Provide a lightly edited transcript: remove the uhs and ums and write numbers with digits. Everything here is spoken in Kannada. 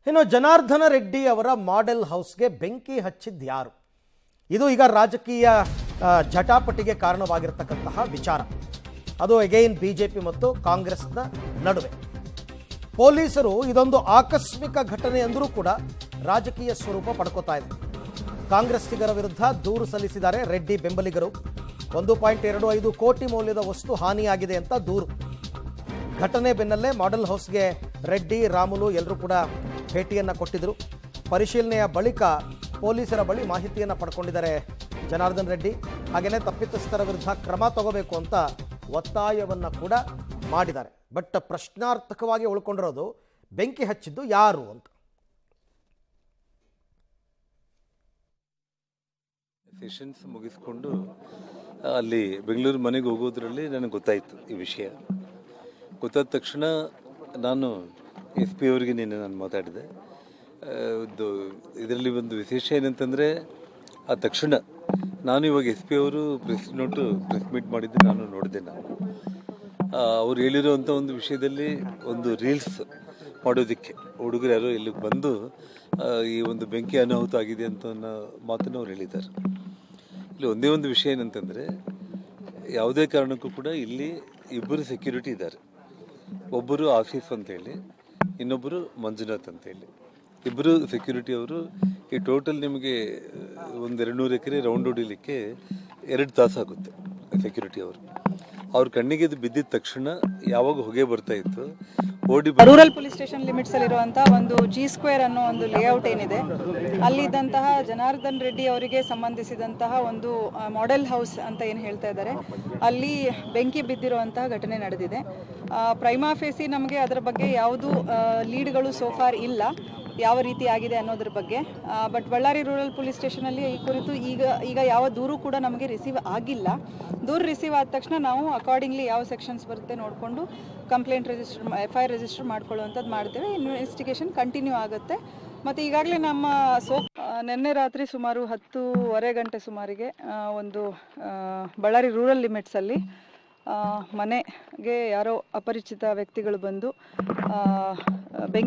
ಇನ್ನು ಜನಾರ್ದನ ರೆಡ್ಡಿ ಅವರ ಮಾಡೆಲ್ ಹೌಸ್ಗೆ ಬೆಂಕಿ ಹಚ್ಚಿದ್ದು ಯಾರು? ಇದು ಈಗ ರಾಜಕೀಯ ಜಟಾಪಟಿಗೆ ಕಾರಣವಾಗಿರತಕ್ಕಂತಹ ವಿಚಾರ. ಅದು ಅಗೈನ್ ಬಿಜೆಪಿ ಮತ್ತು ಕಾಂಗ್ರೆಸ್ನ ನಡುವೆ. ಪೊಲೀಸರು ಇದೊಂದು ಆಕಸ್ಮಿಕ ಘಟನೆ ಎಂದರೂ ಕೂಡ ರಾಜಕೀಯ ಸ್ವರೂಪ ಪಡ್ಕೋತಾ ಇದೆ. ಕಾಂಗ್ರೆಸ್ಸಿಗರ ವಿರುದ್ಧ ದೂರು ಸಲ್ಲಿಸಿದ್ದಾರೆ ರೆಡ್ಡಿ ಬೆಂಬಲಿಗರು. 1.25 ಕೋಟಿ ಮೌಲ್ಯದ ವಸ್ತು ಹಾನಿಯಾಗಿದೆ ಅಂತ ದೂರು. ಘಟನೆ ಬೆನ್ನಲ್ಲೇ ಮಾಡೆಲ್ ಹೌಸ್ಗೆ ರೆಡ್ಡಿ, ರಾಮುಲು ಎಲ್ಲರೂ ಕೂಡ ಭೇಟಿಯನ್ನು ಕೊಟ್ಟಿದ್ದರು. ಪರಿಶೀಲನೆಯ ಬಳಿಕ ಪೊಲೀಸರ ಬಳಿ ಮಾಹಿತಿಯನ್ನು ಪಡ್ಕೊಂಡಿದ್ದಾರೆ ಜನಾರ್ದನ್ ರೆಡ್ಡಿ. ಹಾಗೆಯೇ ತಪ್ಪಿತಸ್ಥರ ವಿರುದ್ಧ ಕ್ರಮ ತಗೋಬೇಕು ಅಂತ ಒತ್ತಾಯವನ್ನು ಕೂಡ ಮಾಡಿದ್ದಾರೆ. ಬಟ್ ಪ್ರಶ್ನಾರ್ಥಕವಾಗಿ ಉಳ್ಕೊಂಡಿರೋದು ಬೆಂಕಿ ಹಚ್ಚಿದ್ದು ಯಾರು ಅಂತ. ಸೆಷನ್ಸ್ ಮುಗಿಸ್ಕೊಂಡು ಅಲ್ಲಿ ಬೆಂಗಳೂರು ಮನೆಗೆ ಹೋಗೋದ್ರಲ್ಲಿ ನನಗೆ ಗೊತ್ತಾಯಿತು ಈ ವಿಷಯ. ಗೊತ್ತಾದ ತಕ್ಷಣ ನಾನು SP ಅವರಿಗೆ ನಿನ್ನೆ ನಾನು ಮಾತಾಡಿದೆ. ಇದರಲ್ಲಿ ಒಂದು ವಿಶೇಷ ಏನಂತಂದರೆ, ಆ ತಕ್ಷಣ ನಾನು ಇವಾಗ SP ಅವರು ಪ್ರೆಸ್ ಮೀಟ್ ಮಾಡಿದ್ದೆ ನಾನು ನೋಡಿದೆ. ಅವ್ರು ಹೇಳಿರೋವಂಥ ಒಂದು ವಿಷಯದಲ್ಲಿ ಒಂದು ರೀಲ್ಸ್ ಮಾಡೋದಕ್ಕೆ ಹುಡುಗರು ಯಾರೋ ಇಲ್ಲಿಗೆ ಬಂದು ಈ ಒಂದು ಬೆಂಕಿ ಅನಾಹುತ ಆಗಿದೆ ಅಂತ ಅನ್ನೋ ಮಾತನ್ನು ಅವ್ರು ಹೇಳಿದ್ದಾರೆ. ಇಲ್ಲಿ ಒಂದೇ ಒಂದು ವಿಷಯ ಏನಂತಂದರೆ, ಯಾವುದೇ ಕಾರಣಕ್ಕೂ ಕೂಡ ಇಲ್ಲಿ ಇಬ್ಬರು ಸೆಕ್ಯೂರಿಟಿ ಇದ್ದಾರೆ. ಒಬ್ಬರು ಆಸಿಫ್ ಅಂತೇಳಿ, ಇನ್ನೊಬ್ಬರು ಮಂಜುನಾಥ್ ಅಂತೇಳಿ. ಇಬ್ಬರು ಸೆಕ್ಯೂರಿಟಿ ಅವರು ಈ ಟೋಟಲ್ ನಿಮಗೆ 100-200 ಎಕರೆ ರೌಂಡ್ ಹೊಡಿಲಿಕ್ಕೆ 2 ತಾಸು ಆಗುತ್ತೆ. ಸೆಕ್ಯೂರಿಟಿ ಅವರು ಅವ್ರ ಕಣ್ಣಿಗೆ ಇದು ಬಿದ್ದಿದ ತಕ್ಷಣ ಯಾವಾಗ ಹೊಗೆ ಬರ್ತಾ ಇತ್ತು, ಓಡಿ ರೂರಲ್ ಪೊಲೀಸ್ ಸ್ಟೇಷನ್ ಲಿಮಿಟ್ಸ್ ಅಲ್ಲಿರುವಂತಹ ಒಂದು G² ಅನ್ನೋ ಒಂದು ಲೇಔಟ್ ಏನಿದೆ, ಅಲ್ಲಿದ್ದಂತಹ ಜನಾರ್ದನ್ ರೆಡ್ಡಿ ಅವರಿಗೆ ಸಂಬಂಧಿಸಿದಂತಹ ಒಂದು ಮಾಡೆಲ್ ಹೌಸ್ ಅಂತ ಏನು ಹೇಳ್ತಾ ಇದ್ದಾರೆ, ಅಲ್ಲಿ ಬೆಂಕಿ ಬಿದ್ದಿರುವಂತಹ ಘಟನೆ ನಡೆದಿದೆ. ಪ್ರೈಮಾ ಫೇಸಿ ನಮಗೆ ಅದರ ಬಗ್ಗೆ ಯಾವುದು ಲೀಡ್ಗಳು ಸೋಫಾರ್ ಇಲ್ಲ, ಯಾವ ರೀತಿ ಆಗಿದೆ ಅನ್ನೋದ್ರ ಬಗ್ಗೆ. ಬಟ್ ಬಳ್ಳಾರಿ ರೂರಲ್ ಪೊಲೀಸ್ ಸ್ಟೇಷನಲ್ಲಿ ಈ ಕುರಿತು ಈಗ ಯಾವ ದೂರು ಕೂಡ ನಮಗೆ ರಿಸೀವ್ ಆಗಿಲ್ಲ. ದೂರು ರಿಸೀವ್ ಆದ ತಕ್ಷಣ ನಾವು ಅಕಾರ್ಡಿಂಗ್ಲಿ ಯಾವ ಸೆಕ್ಷನ್ಸ್ ಬರುತ್ತೆ ನೋಡಿಕೊಂಡು ಕಂಪ್ಲೇಂಟ್ FIR ರಿಜಿಸ್ಟರ್ ಮಾಡ್ಕೊಳ್ಳುವಂಥದ್ದು ಮಾಡ್ತೇವೆ. ಇನ್ವೆಸ್ಟಿಗೇಷನ್ ಕಂಟಿನ್ಯೂ ಆಗುತ್ತೆ. ಮತ್ತು ಈಗಾಗಲೇ ನಮ್ಮ ನಿನ್ನೆ ರಾತ್ರಿ ಸುಮಾರು 10:30 ಗಂಟೆ ಸುಮಾರಿಗೆ ಒಂದು ಬಳ್ಳಾರಿ ರೂರಲ್ ಲಿಮಿಟ್ಸಲ್ಲಿ ಮನೆಗೆ ಯಾರೋ ಅಪರಿಚಿತ ವ್ಯಕ್ತಿಗಳು ಬಂದು ಬೆಂಕಿ